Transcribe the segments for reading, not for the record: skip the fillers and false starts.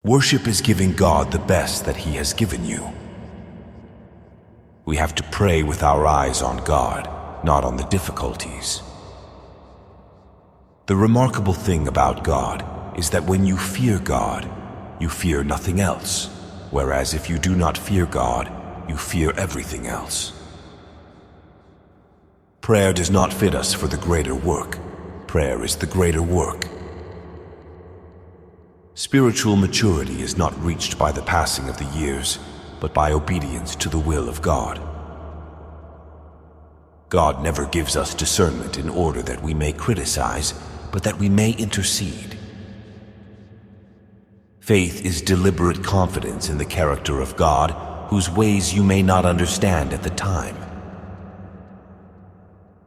Worship is giving God the best that He has given you. We have to pray with our eyes on God, not on the difficulties. The remarkable thing about God is that when you fear God, you fear nothing else, whereas if you do not fear God, you fear everything else. Prayer does not fit us for the greater work. Prayer is the greater work. Spiritual maturity is not reached by the passing of the years, but by obedience to the will of God. God never gives us discernment in order that we may criticize, but that we may intercede. Faith is deliberate confidence in the character of God, whose ways you may not understand at the time.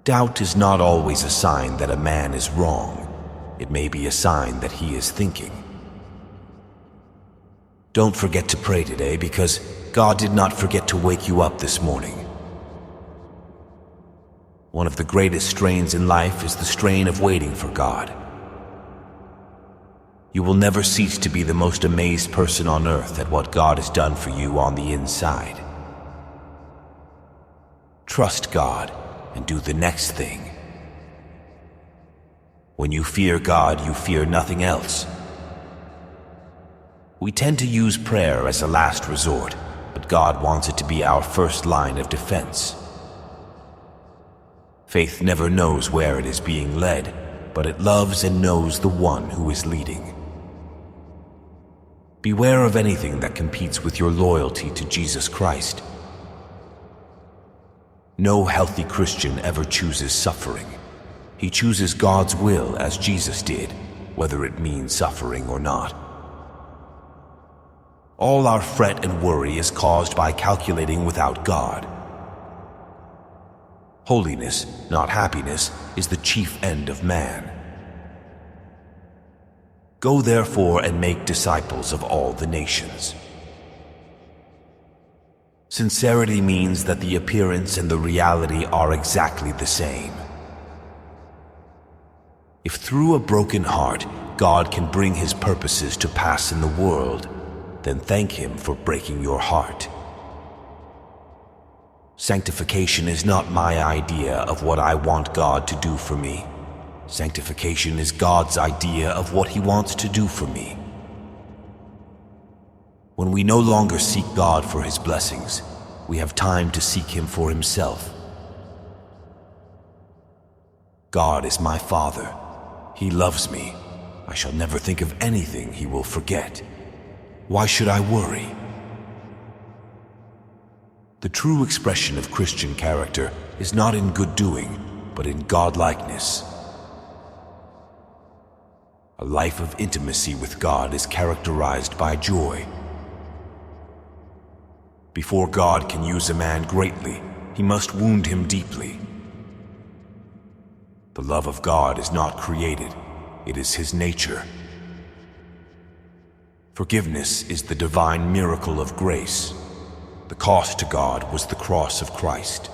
Doubt is not always a sign that a man is wrong. It may be a sign that he is thinking. Don't forget to pray today, because God did not forget to wake you up this morning. One of the greatest strains in life is the strain of waiting for God. You will never cease to be the most amazed person on earth at what God has done for you on the inside. Trust God and do the next thing. When you fear God, you fear nothing else. We tend to use prayer as a last resort, but God wants it to be our first line of defense. Faith never knows where it is being led, but it loves and knows the one who is leading. Beware of anything that competes with your loyalty to Jesus Christ. No healthy Christian ever chooses suffering. He chooses God's will as Jesus did, whether it means suffering or not. All our fret and worry is caused by calculating without God. Holiness, not happiness, is the chief end of man. Go therefore and make disciples of all the nations. Sincerity means that the appearance and the reality are exactly the same. If through a broken heart God can bring His purposes to pass in the world, then thank Him for breaking your heart. Sanctification is not my idea of what I want God to do for me. Sanctification is God's idea of what He wants to do for me. When we no longer seek God for His blessings, we have time to seek Him for Himself. God is my Father. He loves me. I shall never think of anything He will forget. Why should I worry? The true expression of Christian character is not in good doing, but in godlikeness. A life of intimacy with God is characterized by joy. Before God can use a man greatly, He must wound him deeply. The love of God is not created, it is His nature. Forgiveness is the divine miracle of grace. The cost to God was the cross of Christ.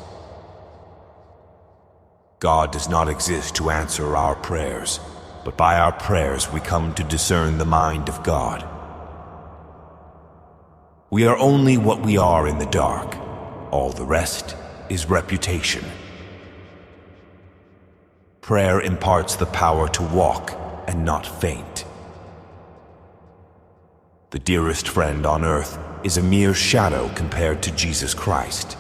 God does not exist to answer our prayers, but by our prayers we come to discern the mind of God. We are only what we are in the dark. All the rest is reputation. Prayer imparts the power to walk and not faint. The dearest friend on earth is a mere shadow compared to Jesus Christ.